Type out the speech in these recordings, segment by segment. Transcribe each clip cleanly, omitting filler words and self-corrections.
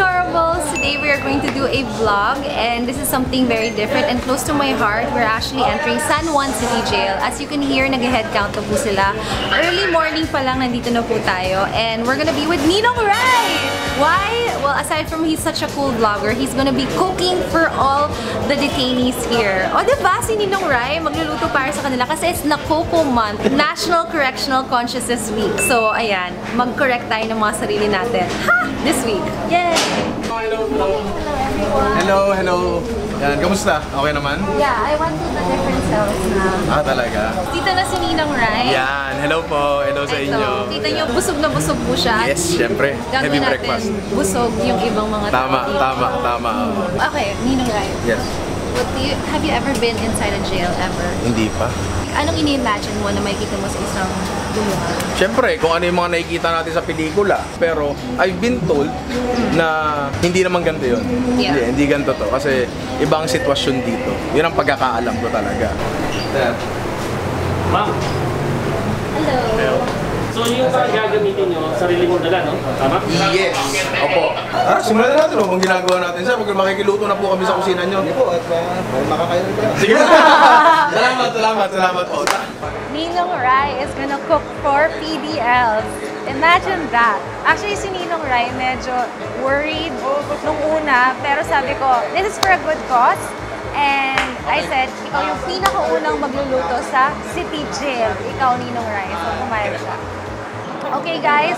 adorables! Today we are going to do a vlog and this is something very different and close to my heart. We're actually entering San Juan City Jail. As you can hear, nag-head count na po sila. Early morning pa lang, nandito na po tayo and we're gonna be with Ninong Rai! Why? Well, aside from he's such a cool vlogger, he's gonna be cooking for all the detainees here. O, diba? Si Ninong Rai magluluto para sa kanila kasi it's Nakoko Month, National Correctional Consciousness Week. So, ayan, mag-correct tayo ng mga sarili natin. Ha! This week. Yay! Hello, everyone. Hello. Yan, kamusta? Okay naman? Yeah, I went to the different cells na. Talaga? Dito na si Ninong Rai. Yan, hello po. Hello sa inyo. Kita nyo, busog na busog po siya. Yes, syempre. Heavy breakfast. Busog yung ibang mga Tama. Okay, Ninong Rai. Yes. Have you ever been inside a jail ever? Hindi pa. Anong ini-imagine mo na makikita mo sa isang dulungan? Siyempre, kung ano yung mga nakikita natin sa pelikula. Pero, I've been told na hindi naman ganito yun. Yeah. Hindi ganito to. Kasi, ibang sitwasyon dito. Yun ang pagkakaalam ko talaga. Ma'am. Hello. So yung gagamitin nyo, sarili mong dala, no? Tama? Yes. Opo. Simulan na natin kung ginagawa natin. Sir, makikiluto na po kami sa kusina nyo. Hindi po, at makakain na. Sige na. Salamat po. Ninong Rai is gonna cook for PDLs. Imagine that. Actually, si Ninong Rai medyo worried nung una, pero sabi ko, this is for a good cause. And I said, ikaw yung pinakaunang magluluto sa City Jail. Ikaw, Ninong Rai. So, pumayag siya. Okay guys,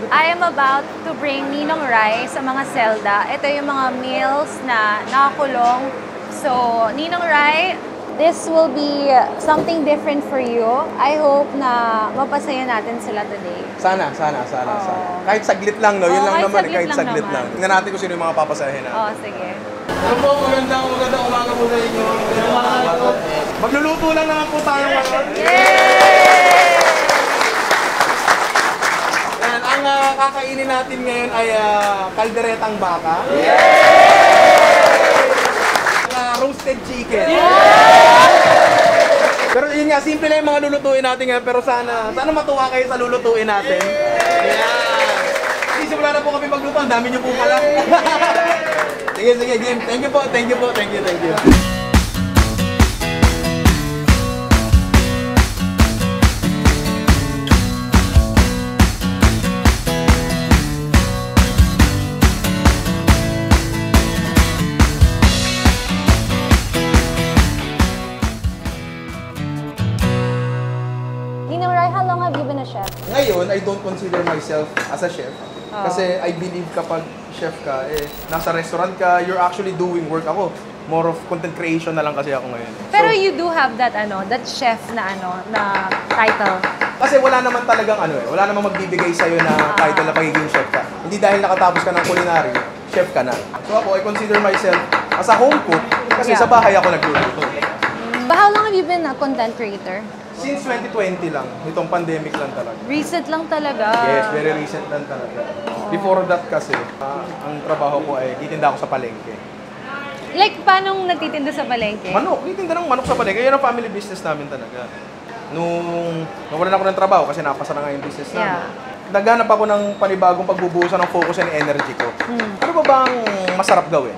I am about to bring Ninong Rai sa mga selda. Ito yung mga meals na nakakulong. So, Ninong Rai, this will be something different for you. I hope na mapasaya natin sila today. Sana. Kahit saglit lang, no? Yun lang naman, kahit saglit lang. Tingnan natin kung sino yung mga papasahin natin. Oh, sige. Ano po, magandang umaga po sa inyo. Magluluto lang naman po tayo ngayon. Yay! And ang kakainin natin ngayon ay kalderetang baka. Roasted chicken. Pero yun nga, simple lang yung mga lulutuin natin ngayon. Pero sana matuwa kayo sa lulutuin natin. Sige, simula na po kami magluto. Ang dami nyo po pala. Sige, game. Thank you po. Ninong Rai, how long have you been a chef? Ngayon, I don't consider myself as a chef. Kasi I believe kapag chef ka, nasa restaurant ka, you're actually doing work. Ako, more of content creation na lang kasi ako ngayon. Pero you do have that that chef na na title. Kasi wala naman talagang wala namang magbibigay sa'yo na title na pagiging chef ka. Hindi dahil nakatapos ka ng culinary, chef ka na. So ako, I consider myself as a home cook kasi sa bahay ako nagluluto. But how long have you been a content creator? Since 2020 lang, itong pandemic lang talaga. Recent lang talaga. Yes, very recent lang talaga. Before that kasi, ang trabaho ko ay titinda ako sa palengke. Like, paano nagtitinda sa palengke? Manok, titinda ng manok sa palengke. Yan ang family business namin talaga. Nung nawalan ako ng trabaho kasi napasa na nga yung business namin. Naghanap ako ng panibagong pagbubuhusan ng focus and energy ko. Ano ba bang masarap gawin?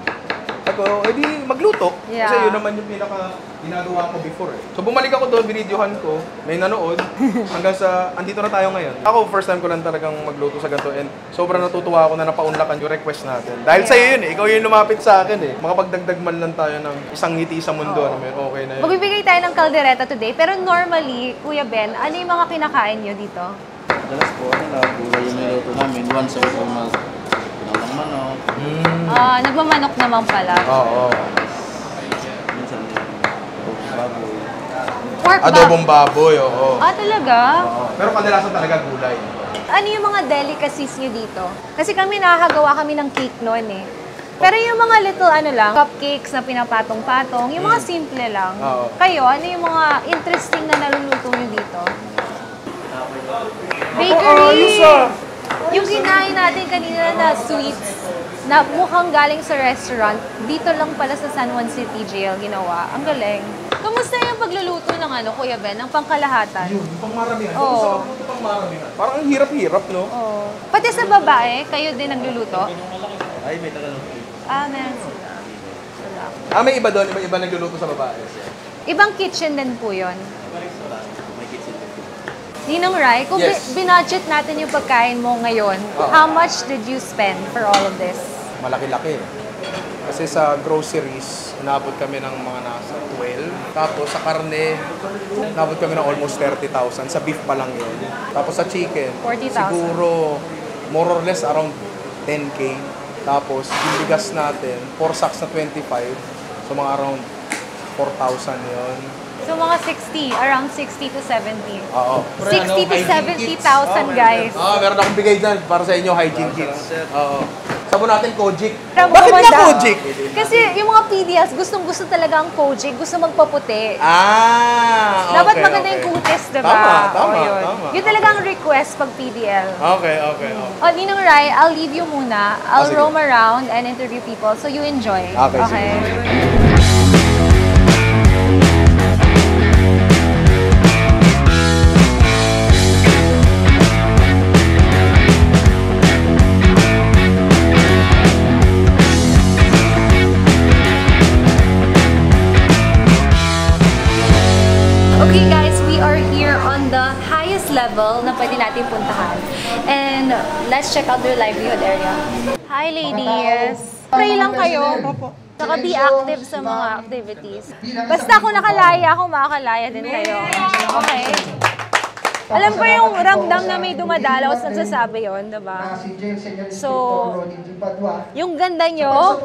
Ako, edi magluto. Kasi yun naman yung ginagawa ko before. So bumalik ako doon, binidyohan ko, may nanood, hanggang sa, andito na tayo ngayon. Ako, first time ko lang talagang magluto sa ganito and sobrang natutuwa ako na napaunlakan yung request natin. Dahil sa'yo yun ikaw yung lumapit sa akin Makapagdagdag man lang tayo ng isang ngiti sa mundo, okay na yun. Magbibigay tayo ng kaldereta today, pero normally, Kuya Ben, ano yung mga kinakain nyo dito? Madalas po, gulay yung niluto namin. Once a week po ng manok. Nagmamanok naman pala. Oo. Minsan baboy. Pork Adobong baboy, oo. Talaga? Oo. Pero kadalasan talaga gulay. Ano yung mga delicacies nyo dito? Kasi kami nakakagawa kami ng cake noon Pero yung mga little cupcakes na pinapatong-patong, yung mga simple lang. Kayo, ano yung mga interesting na naluluto nyo dito? Bakery! Yung kinain natin kanina na sweets na mukhang galing sa restaurant, dito lang pala sa San Juan City Jail ginawa. Ang galing. Kamusta yung pagluluto ng Kuya Ben, ng pangkalahatan? Yun, pangmaramihan. Oo. Pangmaramihan. Parang ang hirap-hirap, no? Oo. Pati sa babae, kayo din nagluluto? Ay, may tagalog. Amen. May iba doon, iba nagluluto sa babae. Ibang kitchen din po yun. May kitchen. Ninong Rai, kung Yes. binudget natin yung pagkain mo ngayon, how much did you spend for all of this? Malaki-laki. Kasi sa groceries, inabot kami ng mga nasa 12. Tapos sa karne, inabot kami ng almost 30,000. Sa beef pa lang yun. Tapos sa chicken, 40,000. siguro more or less around 10K. Tapos yung bigas natin, 4 sacks na 25. So mga around 4,000 yun. So mga 60, around 60 to 70. Oo. 60 to 70,000 guys. Meron akong bigay dyan para sa inyo, hygiene kits. Oo. Sabon natin, Kojic. Tama Bakit naman nga daw. Kojic? Kasi yung mga PDLs, gustong-gusto talaga ang Kojic, gusto magpaputi. Okay, Dapat maganda yung kutis, diba? Tama, yun. tama. Yun talaga ang request pag PDL. Okay. Oh, Ninong Rai, I'll leave you muna. I'll sige. roam around and interview people so you enjoy. Okay, sige. Okay guys, we are here on the highest level na pwede natin puntahan. And let's check out their livelihood area. Hi ladies! Pray lang kayo. Saka be active sa mga activities. Basta kung nakalaya ako, makakalaya din kayo. Okay? Alam ko yung ramdam na may dumadalaw at nagsasabi yun, diba? So, yung ganda nyo,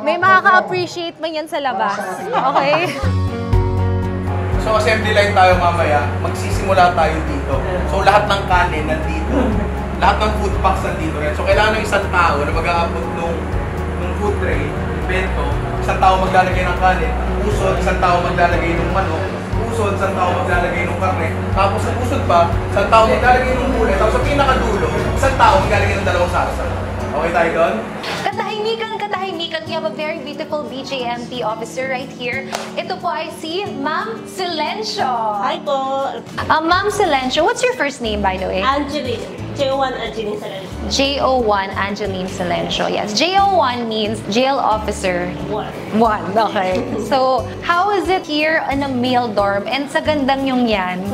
may makaka-appreciate man yan sa labas. Okay? So assembly line tayo mamaya, magsisimula tayo dito. So lahat ng kanin nandito. Lahat ng food packs nandito rin. So kailangan ng isang tao na mag-aabot nung food tray, bento, isang tao maglalagay ng kanin, usod, isang tao maglalagay ng manok, usod, isang tao maglalagay ng karne, tapos sa usod pa, isang tao maglalagay ng gulay, tapos sa pinakadulo, isang tao maglalagay ng dalawang salsa. Okay tayo doon? Katahimikan, we have a very beautiful BJMP officer right here. Ito po ay si Ma'am Silencio. Hi po, Ma'am Silencio, what's your first name by the way? Angeline. J1 Angeline Saran. J01 Angeline Silencio. Yes, J01 means jail officer. One, okay. So, how is it here in a male dorm? And sa gandang yung yan,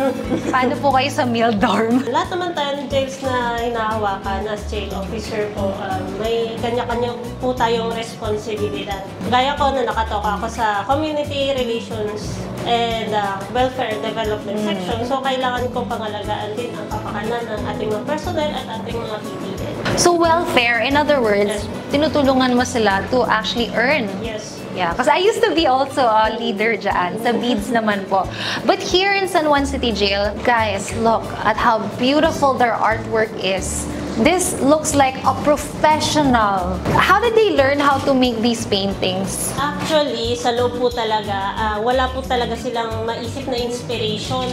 paano po kayo sa male dorm? Lahat naman tayo ng jails na hinahawakan as jail officer po, may kanya-kanya po tayong responsibilidad. Gaya ko na nakatoka ako sa community relations and welfare development section. So, kailangan ko pangalagaan din ang kapakanan ng ating mga personnel at ating mga PDL. So, welfare, in other words, tinutulungan mo sila to actually earn. Yes. Yeah, because I used to be also a leader dyan. Sa beads naman po. But here in San Juan City Jail, guys, look at how beautiful their artwork is. This looks like a professional. How did they learn how to make these paintings? Actually, sa loob po talaga, wala po talaga silang maisip na inspiration.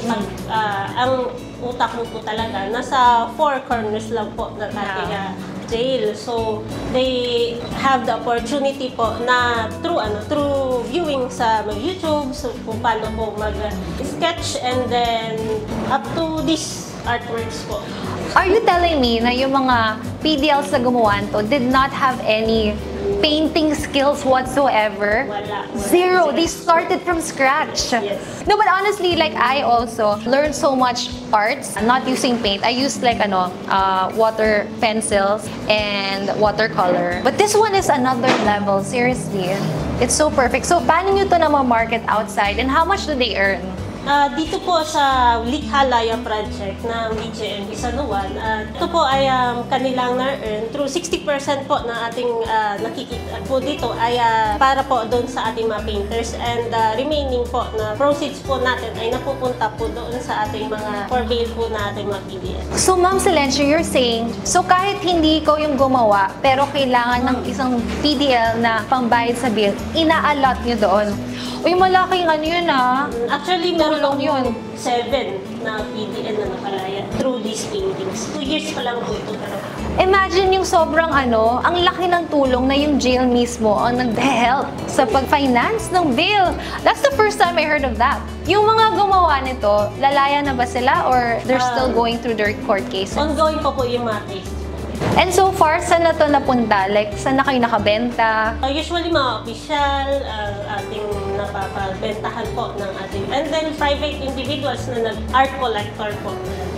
Ang utak mo po talaga, nasa four corners lang po ng ating jail. So, they have the opportunity po na through viewing sa YouTube, so kung paano po mag-sketch and then up to these artworks po. Are you telling me na yung mga PDLs na gumawa nito did not have any painting skills whatsoever? Wala. Zero. They started from scratch. Yes. No, but honestly, like I also learned so much arts, not using paint. I used like water pencils and watercolor. But this one is another level. Seriously, it's so perfect. So, paano nyo to na ma-market outside and how much do they earn? Dito po sa Likhalaya project ng BJMP San Juan, ito po ay kanilang na-earn through 60% po ng ating nakikita po dito ay para po doon sa ating mga painters and remaining po na proceeds po natin ay napupunta po doon sa ating mga for bail po na ating mga PDL. So, Ma'am Silencio, you're saying, so kahit hindi ikaw yung gumawa, pero kailangan ng isang PDL na pambayad sa bill, ina-allot nyo doon. Uy, malaking ano yun Actually, meron Tulong yun. 7 na PDL na nakalaya through these paintings. 2 years pa lang po ito. Imagine yung sobrang ang laki ng tulong na yung jail mismo ang nag-help sa pag-finance ng bill. That's the first time I heard of that. Yung mga gumawa nito, lalaya na ba sila or they're still going through their court cases? Ongoing pa po yung mga case. And so far, saan na to napunta? Like, saan na kayo nakabenta? Usually mga official, ating napapabentahan po ng ating, and then private individuals na art collector po.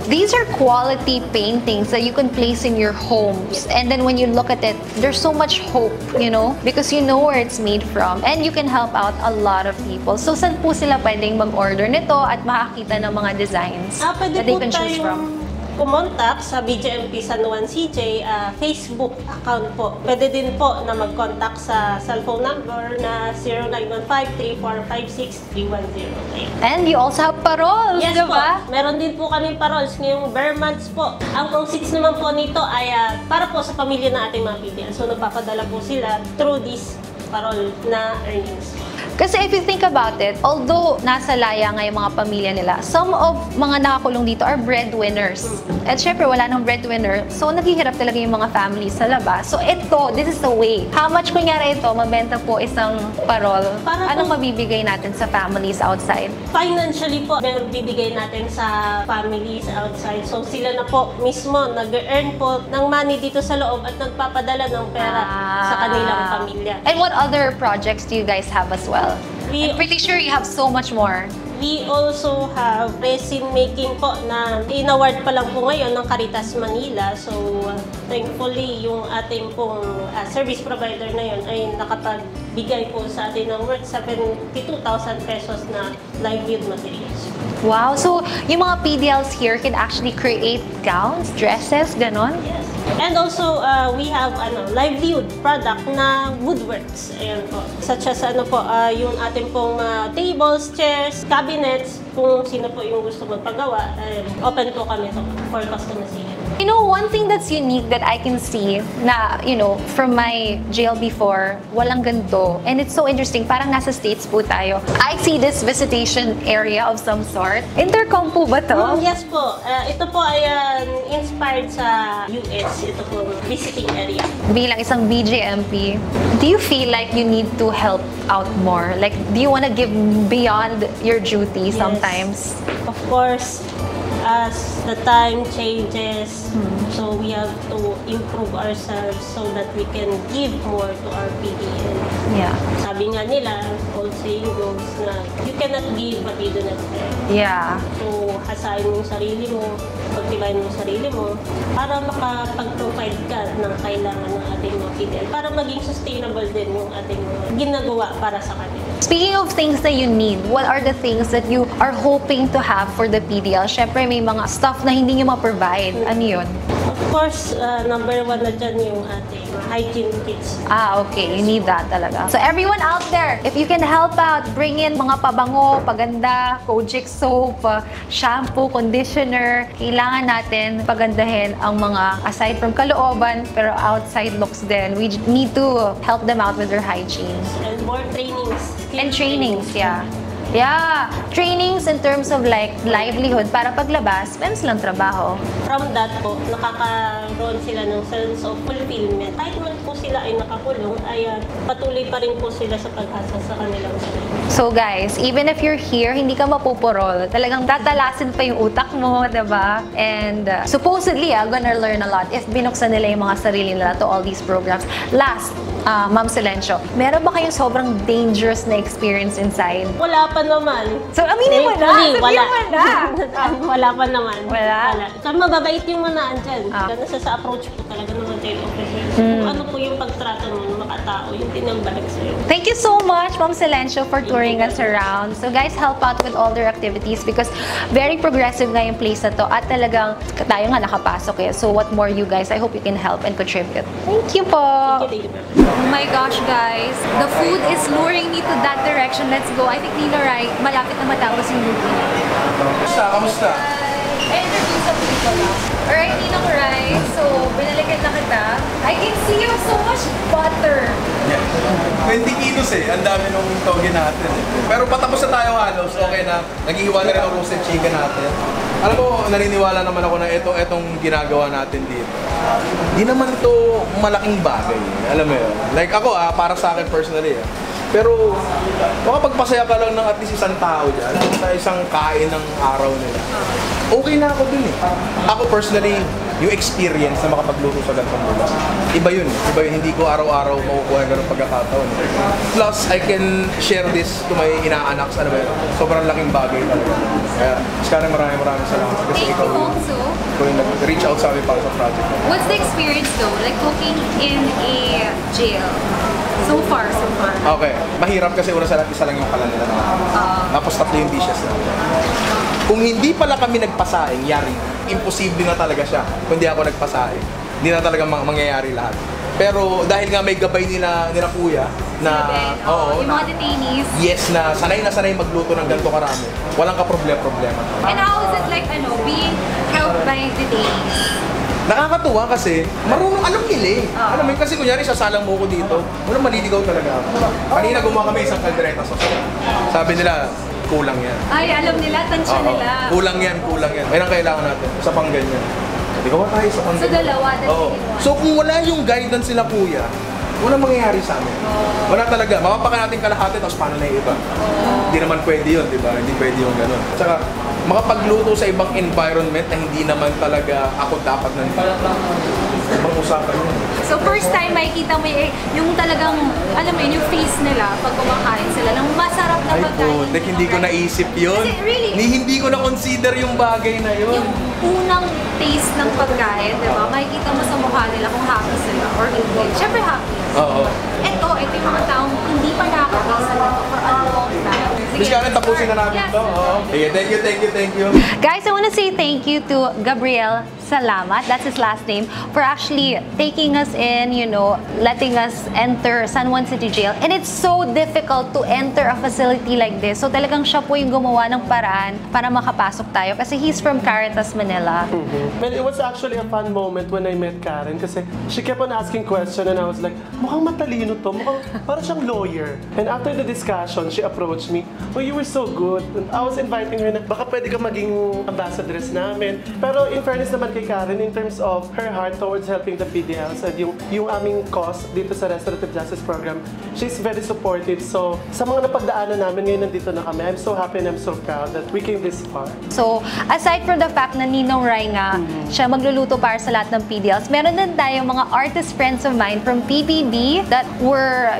These are quality paintings that you can place in your homes. And then when you look at it, there's so much hope, you know, because you know where it's made from and you can help out a lot of people. So, saan po sila pwedeng mag-order nito at makakita ng mga designs Pwede that they po can choose from? kumontak sa BJMP San Juan CJ Facebook account po. Pwede din po na mag-contact sa cellphone number na 0915-3456-3109. And you also have paroles, Yes diba? po, meron din po kami paroles ngayong bare months po. Ang proceeds naman po nito ay para po sa pamilya ng ating mga PDL. So nagpapadala po sila through this parol na earnings. Kasi if you think about it, although nasa laya nga yung mga pamilya nila, some of mga nakakulong dito are breadwinners. At syempre, wala nang breadwinner, so naghihirap talaga yung mga families sa labas. So ito, this is the way. How much kunyari ito, mabenta po isang parol? Anong mabibigay natin sa families outside? Financially po, meron bibigay natin sa families outside. So sila na po mismo nag-earn po ng money dito sa loob at nagpapadala ng pera sa kanilang pamilya. And what other projects do you guys have as well? I'm pretty sure you have so much more. We also have resin making po na in-award pa lang po ngayon ng Caritas Manila. So, thankfully, yung ating pong service provider na yun ay nakapagbigay po sa atin ng worth 72,000 pesos na livelihood materials. Wow! So, yung mga PDLs here can actually create gowns, dresses, ganon? Yes. And also, we have livelihood product na woodworks. Ayan po. Such as yung ating pong tables, chairs, cabinets. Kung sino po yung gusto magpagawa, open po kami for customization. You know, one thing that's unique that I can see na, you know, from my jail before, walang ganito. And it's so interesting, parang nasa States po tayo. I see this visitation area of some sort. Intercom po ba to? Yes po. Ito po ay inspired sa US. Ito po, visiting area. Bilang isang BJMP, do you feel like you need to help out more? Like, do you want to give beyond your duty sometimes? Of course, as the time changes, so we have to improve ourselves so that we can give more to our PDL. Yeah. Sabi nga nila, old saying goes na, you cannot give what you do not have. Yeah. So, hasain mo yung sarili mo, pagtibayin mo yung sarili mo, para makapag-provide ka ng kailangan ng ating mga PDL, para maging sustainable din yung ating mga ginagawa para sa kanila. Speaking of things that you need, what are the things that you are hoping to have for the PDL? Syempre, may mga stuff na hindi nyo ma-provide. Ano yun? Of course, number one na dyan yung ating hygiene kits. Okay. You need that talaga. So everyone out there, if you can help out, bring in mga pabango, paganda, Kojic soap, shampoo, conditioner. Kailangan natin pagandahin ang mga aside from kalooban, pero outside looks din. We need to help them out with their hygiene. And more trainings. And trainings, yeah. Yeah, trainings in terms of like livelihood para paglabas, meron silang trabaho. From that po, nakakaroon sila ng sense of fulfillment. Kahit man po sila ay nakakulong, ay patuloy pa rin po sila sa pag-asa sa kanilang sarili. So guys, even if you're here, hindi ka mapupurol. Talagang tatalasin pa yung utak mo, diba? And supposedly, gonna learn a lot if binuksan nila yung mga sarili nila to all these programs. Last, Ma'am Silencio, meron ba kayong sobrang dangerous na experience inside? Wala pa naman. So, aminin mo na! Sabihin mo na! Wala pa naman. Wala? Kasi mababait yung mga andyan. Nasa sa approach po talaga ng mga jail officers. Kung ano po yung pagtrato mo ng mga tao, yung tinambalik sa'yo. Thank you so much, Ma'am Silencio, for touring us around. So guys, help out with all their activities because very progressive nga yung place na to at talagang tayo nga nakapasok eh. So what more you guys, I hope you can help and contribute. Thank you po! Thank you very much. Oh my gosh, guys. The food is luring me to that direction. Let's go. I think Nino Rai, malapit na matapos yung routine. Kamusta? I-interview sa people now. Alright, Ninong Rai. So, binalikan na kita. I can see you have so much butter. Yeah. 20 kilos eh. Ang dami nung toge natin eh. Pero patapos na tayo halos. Okay na. Nag-iiwan na rin ang roasted chicken natin. Alam mo, naniniwala naman ako na itong ginagawa natin dito. Di naman ito malaking bagay. Alam mo yun? Like ako para sa akin personally Pero makapagpasaya ka lang ng at least isang tao dyan, isang kain ng araw nila. Okay na ako dun eh. Ako personally, yung experience na makapagluto sa ganitong lugar. Iba yun. Hindi ko araw-araw makukuha ng ganung pagkakataon. Plus, I can share this to my inaanak. Ano ba yun? Sobrang laking bagay talaga. Kaya, Karen, maraming salamat. Kasi Thank you also. Ikaw yung nag-reach out sa amin para sa project. What's the experience though, like cooking in a jail? So far. Okay. Mahirap kasi una sa lahat, isa lang yung kalan nila. Tapos 3 yung dishes na. Kung hindi pala kami nagpasaing, yari, imposible na talaga siya. Kung hindi ako nagpasaing, hindi na talaga mangyayari lahat. Pero dahil nga may gabay nila kuya na yung mga detainees. Yes, na sanay magluto ng ganito karami. Walang problema. And how is it like being helped by detainees? Nakakatuwa kasi marunong alam nila eh. Alam mo yun, kasi kunyari sasalang mo ko dito, unang maliligaw talaga ako. Kanina gumawa kami isang kaldereta sauce. Sabi nila, kulang yan. Ay, alam nila, tansya nila. Kulang yan. Yan ang kailangan natin. Sa pang ganyan. Hindi gawa tayo sa pang ganyan. So dalawa, So kung wala yung guidance sila kuya, walang mangyayari sa amin. Wala talaga. Mapapakan natin kalahati, tapos paano na yung iba? Hindi naman pwede yun, di ba? Hindi pwede yung gano'n. Tsaka, makapagluto sa ibang environment na hindi naman talaga ako dapat nandito. Ibang usapan yun. So first time makikita mo yung talagang, alam mo yun, yung face nila pag kumakain sila ng masarap na pagkain. Ay, hindi ko naisip yun. Kasi really, Hindi ko na-consider yung bagay na yun. yung unang taste ng pagkain, di ba? Makikita mo sa mukha nila kung happy sila or hindi. Siyempre happy. Oo. Ito yung mga taong hindi pa nakakataste na ito for a long time. Miss Karen, tapusin na namin Yes. ito. Okay, thank you. Guys, I want to say thank you to Gabriel Salamat, that's his last name, for actually taking us in, letting us enter San Juan City Jail. And it's so difficult to enter a facility like this. So talagang siya po yung gumawa ng paraan para makapasok tayo kasi he's from Caritas, Manila. And it was actually a fun moment when I met Karen kasi she kept on asking questions and I was like, mukhang matalino to, parang siyang lawyer. And after the discussion, she approached me, oh, you were so good. And I was inviting her na, baka pwede ka maging ambassadress namin. Pero in fairness naman kay Karen, in terms of her heart towards helping the PDLs and yung aming cause dito sa Restorative Justice Program, she's very supportive. So, sa mga napagdaanan namin, ngayon nandito na kami. I'm so happy and I'm so proud that we came this far. So, aside from the fact na Ninong Rai nga, siya magluluto para sa lahat ng PDLs, meron din tayong mga artist friends of mine from PBB that were,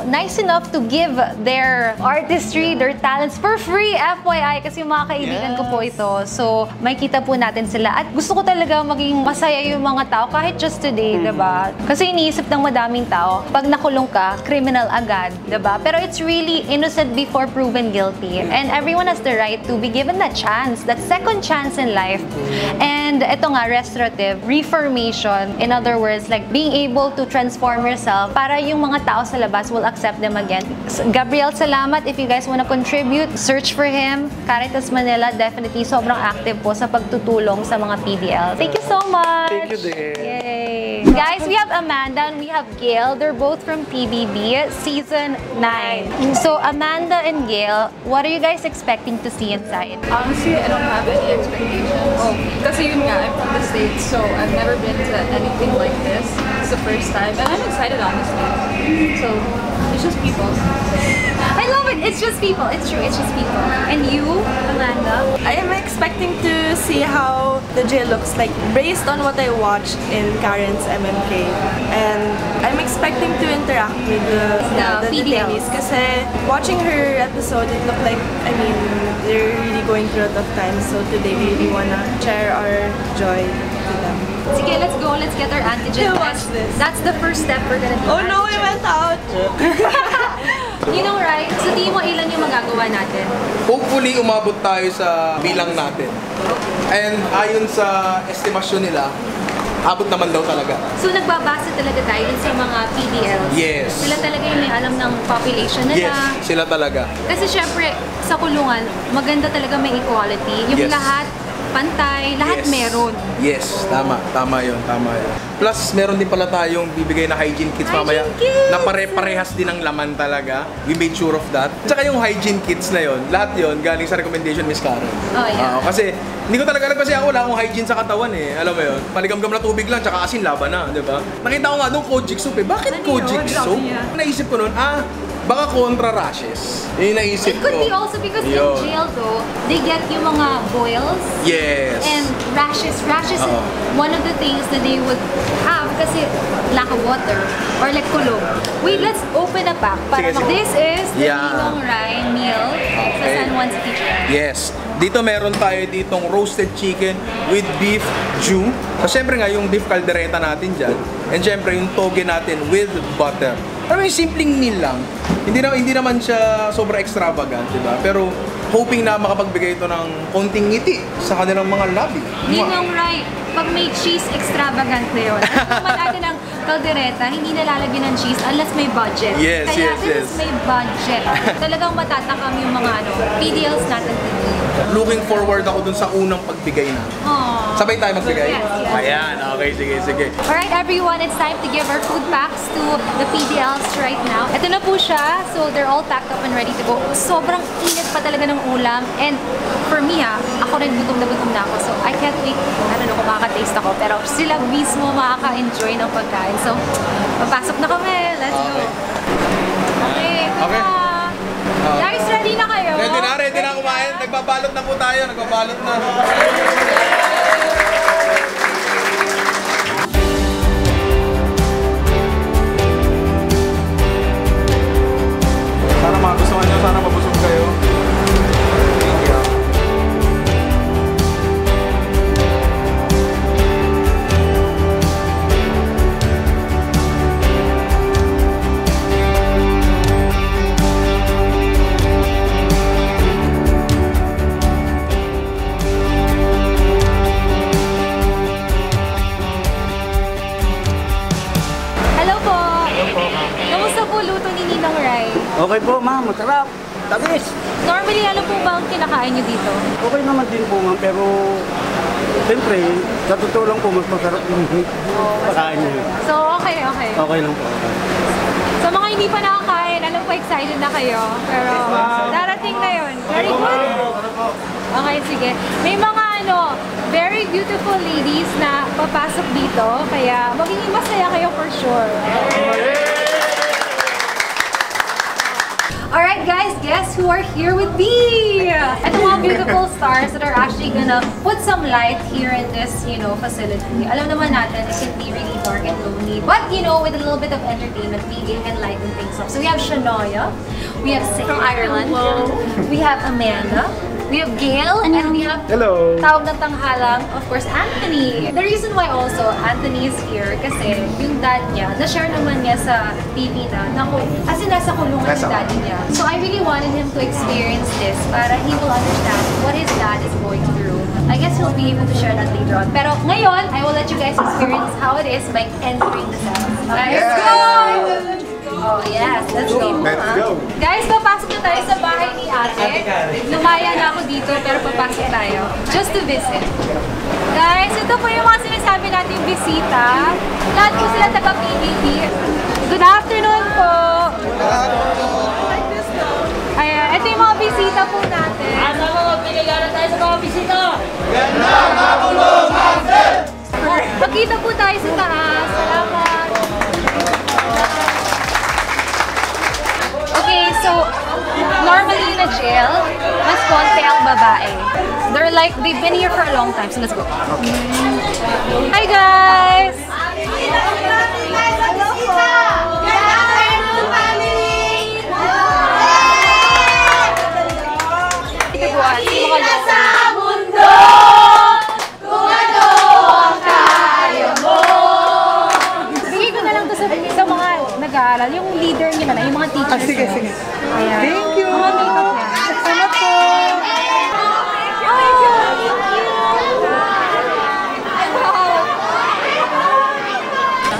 nice enough to give their artistry, their talents for free, FYI, kasi yung mga kaibigan ko po ito. So, makikita po natin sila. At gusto ko talaga maging masaya yung mga tao kahit just today, diba? Kasi iniisip ng madaming tao, pag nakulong ka, criminal agad, diba? Pero it's really innocent before proven guilty. And everyone has the right to be given that chance, that second chance in life. And ito nga, restorative, reformation, in other words, like being able to transform yourself para yung mga tao sa labas will accept them again. Gabriel, salamat. If you guys wanna contribute, search for him. Caritas Manila, definitely sobrang active po sa pagtutulong sa mga PDL. Thank you so much! Thank you, dear. Yay! Guys, we have Amanda and we have Gail. They're both from PBB, Season 9. So, Amanda and Gail, what are you guys expecting to see inside? Honestly, I don't have any expectations. Kasi yun nga, I'm from the States, so I've never been to anything like this. It's the first time, and I'm excited, honestly. So, it's just people. I love it! It's just people. It's true, it's just people. And you, Amanda? I am expecting to see how the jail looks like based on what I watched in Karen's MMK. And I'm expecting to interact with the PDLs. detainees kasi watching her episode, it looked like, they're really going through a tough time. So today we really wanna share our joy to them. Sige, let's go. Let's get our antigen Who test. watched this? That's the first step we're gonna do. Oh no, we went out! Right? So, di mo ilan yung magagawa natin? Hopefully, umabot tayo sa bilang natin. And ayon sa estimasyon nila, abot naman daw talaga. So, nagbabase talaga tayo dun sa mga PDLs? Yes. Sila talaga yung may alam ng population nila? Yes, sila talaga. Kasi syempre, sa kulungan, maganda talaga may equality. Yung Yes. lahat pantay, lahat Yes. meron. Yes, tama yun. Plus, meron din pala tayong bibigay na hygiene kits mamaya kits! na pare-parehas din ang laman talaga. We made sure of that. Tsaka yung hygiene kits na yun, lahat yun galing sa recommendation Miss Karen. Oh, yeah. Kasi hindi ko talaga alam kasi ako wala akong hygiene sa katawan eh. Alam mo yun? Paligam-gam na tubig lang, tsaka asin laban na, di ba? Nakita ko nga doon Kojic soup eh. Bakit Ano Kojic yun? soup? Grabe yan. Naisip ko noon, Baka contra rashes. Yun yung naisip It could ko. be also because in Yun. jail though, they get yung mga boils Yes. and rashes. Rashes is Oo. one of the things that they would have kasi lack of water or like kulog. Wait, let's open a pack. Para Sige, sige. This is the Yeah. Ninong Rai meal sa Okay. San Juan City Jail. Yes. Dito meron tayo ditong roasted chicken with beef jus. So, syempre nga, yung beef caldereta natin dyan. And syempre, yung toge natin with butter. Pero yung simpleng meal lang. Hindi naman siya sobra extravagant, di ba? Pero hoping na makapagbigay ito ng konting ngiti sa kanilang mga labi. Ninong Rai, pag may cheese, extravagant na yun. Ang naman natin ng caldereta, hindi nalalagyan ng cheese unless may budget. Yes, Kaya yes, since yes. may budget, talagang matatakam yung mga PDLs natin today. Looking forward ako dun sa unang pagbigay na. Aww. Sabay tayo magbigay? Yes, yes. Ayan, okay, sige. Alright everyone, it's time to give our food packs to the PDLs right now. Ito na po siya, so they're all packed up and ready to go. Sobrang init pa talaga ng ulam and for me ako rin gutom na ako. So I can't wait, I don't know kung makaka-taste ako, pero sila mismo makaka-enjoy ng pagkain. So, papasok na kami, let's go. Okay, Okay. Guys, ready na kayo? Ready na kumain. Nagbabalot na po tayo, nagbabalot na. Sana magustuhan nyo, sana mabusog kayo. Thank you. Hello po. Kamusta po luto ni Ninong Rai? Okay po, ma'am. Masarap. Tamis. Normally, ano po ba ang kinakain nyo dito? Okay naman din po, ma'am. Pero, siyempre, sa totoo lang po, mas masarap yung pakain niyo. So, okay. Okay lang po. Sa mga hindi pa nakakain, alam ko excited na kayo. Pero, darating na yun. Very good. Okay, sige. May mga very beautiful ladies na papasok dito. Kaya, magiging masaya kayo for sure. Alright guys, guess who are here with me? Ito mga beautiful stars that are actually gonna put some light here in this, facility. Alam naman natin, it can be really dark and lonely. But, with a little bit of entertainment, we can lighten things up. So we have Shania, we have Sarah from Ireland, we have Amanda, we have Gail, and we have tawag ng tanghalang, of course, Anthony. The reason why also Anthony is here, kasi yung dad niya, na-share naman niya sa TV kasi nasa kulungan yung daddy niya. So I really wanted him to experience this para he will understand what his dad is going through. I guess he'll be able to share that later on. Pero ngayon, I will let you guys experience how it is by entering the cells. Let's go! Oh yes, let's go. Guys, papasok na tayo sa bahay ni ate. Lumaya na ako dito, pero papasok tayo. Just to visit. Guys, ito po yung mga sinasabi natin bisita. Lahat po sila taga-PDD. Good afternoon po. Ayan, ito yung mga bisita po natin. Asa mo, magpiligaran tayo sa mga bisita! Magkita po tayo sa taas. Salamat. Okay, so normally in a jail, mas konti ang babae. They've been here for a long time, so let's go. Hi guys! Bigay ko na lang to sa mga nag-aaral, yung leader niyo na, yung mga teachers. Sige. Ayan. Thank you. Mga makeup yan. Ano po?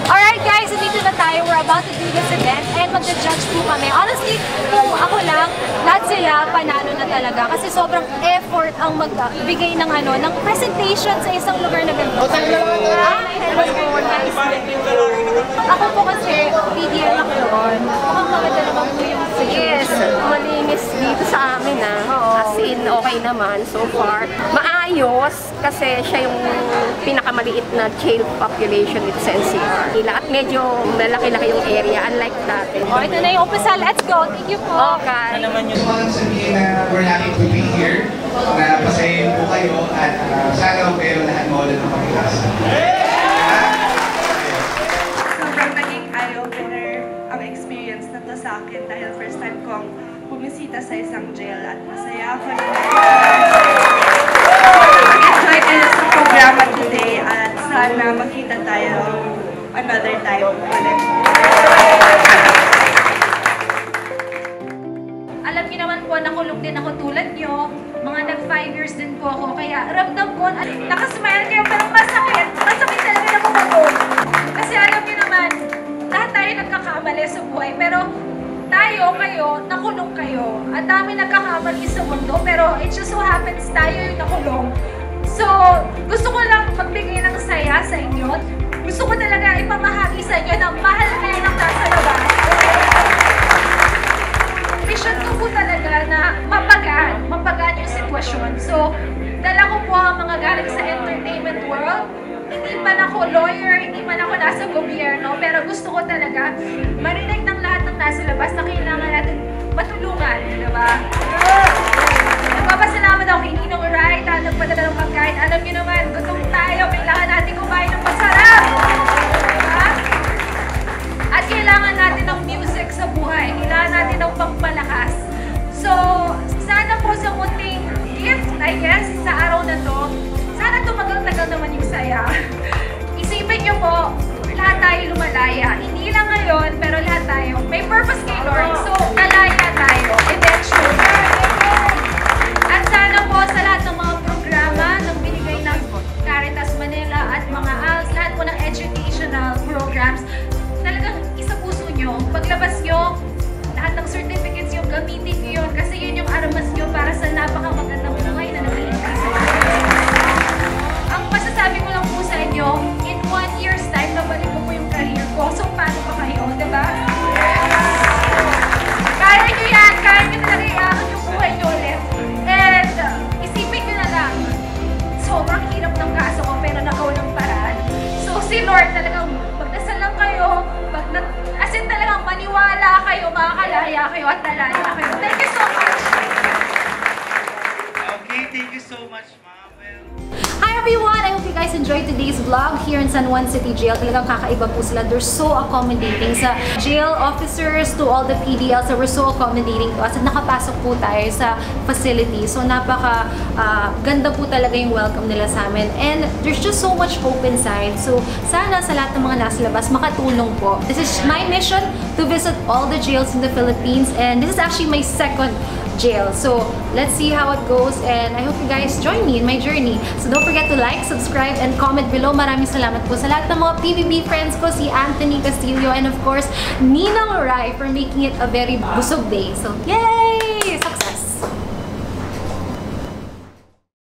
Alright guys, dito na tayo. We're about to do this event and mag-judge po kami. Honestly, kung ako lang, lahat sila panalo na talaga kasi sobrang effort ang magbigay ng ng presentation sa isang lugar na ganito. Ako po kasi PDL ako doon. Mukhang maganda naman po yung Yes, malinis dito sa amin As in, okay naman so far. Maayos kasi siya yung pinakamaliit na jail population with NCR. At medyo malaki-laki yung area, unlike dati. O, ito na yung umpisa. Let's go. Thank you po. Okay. Walang sabihin na we're happy to be here, na pasayin po kayo at sana kayo lahat mawala ng pag-asa. Sobrang naging eye-opener ang experience na to sa akin dahil first time kong bumisita sa isang jail at masaya ako na enjoy kayo sa programa today at sana makita tayo another time ulit. Alam niyo naman po, nakulong din ako tulad niyo. Mga nag-5 years din po ako. Kaya ramdam ko, nakasmile kayo pero masakit. Masakit talaga na kumagod. Kasi alam niyo naman, lahat tayo nagkakamali sa buhay. Pero tayo, kayo, nakulong kayo. Ang dami nagkakamali sa mundo. Pero it just so happens tayo yung nakulong. So, gusto ko lang magbigay ng saya sa inyo. Gusto ko talaga ipamahagi sa inyo na mahal kayo ng nasa labas. Mission ko po talaga na mapagaan yung sitwasyon. So, dala ko po ang mga galing sa entertainment world. Hindi man ako lawyer, hindi man ako nasa gobyerno, pero gusto ko talaga marinig ng lahat ng nasa labas na kailangan natin matulungan, di ba? Nagpapasalamat ako kay Ninong Rai, nagpadala ng pagkain. Alam niyo naman, gutom tayo, kailangan natin kumain ng masarap. Diba? At kailangan natin ng music sa buhay. Kailangan natin ng pagpalakas. So, sana po sa munting gift, I guess, sa araw na to, sana tumagal-tagal naman yung saya. Isipin niyo po, lahat tayo lumalaya. Hindi lang ngayon, pero lahat tayo. May purpose kay Lord. So, lalaya tayo. Eventually. At sana po sa lahat ng mga programa ng binigay ng Caritas Manila at mga ALS, lahat po ng educational programs, talagang isapuso nyo. Paglabas nyo, lahat ng certificates yung gamitin nyo yun kasi yun yung armas nyo para sa napakamagandang buhay na nag-iintay sa inyo. Ang masasabi ko lang po sa inyo, in 1 year's time, nabalik ko po yung career ko. So, paano pa kayo, diba? Kaya nyo yan! Kaya nyo talaga iakot yung buhay nyo ulit. And, isipin nyo na lang, sobrang hirap ng kaso ko pero nagawa ng paraan. So, si Lord talagang magdasal lang kayo, as in talagang maniwala kayo, makakalaya kayo at talaya kayo. Thank you so much! Okay, thank you so much, Ma'am. Hi everyone! I hope you guys enjoyed today's vlog here in San Juan City Jail. Talagang kakaiba po sila. They're so accommodating sa jail officers to all the PDLs that were so accommodating to us. At nakapasok po tayo sa facility. So napaka ganda po talaga yung welcome nila sa amin. And there's just so much hope inside. So sana sa lahat ng mga nasa labas makatulong po. This is my mission to visit all the jails in the Philippines. And this is actually my second jail. So let's see how it goes and I hope you guys join me in my journey. So don't forget to like, subscribe, and comment below. Maraming salamat po sa lahat ng mga PBB friends ko, si Anthony Castillo and of course, Ninong Rai for making it a very busog day. So yay!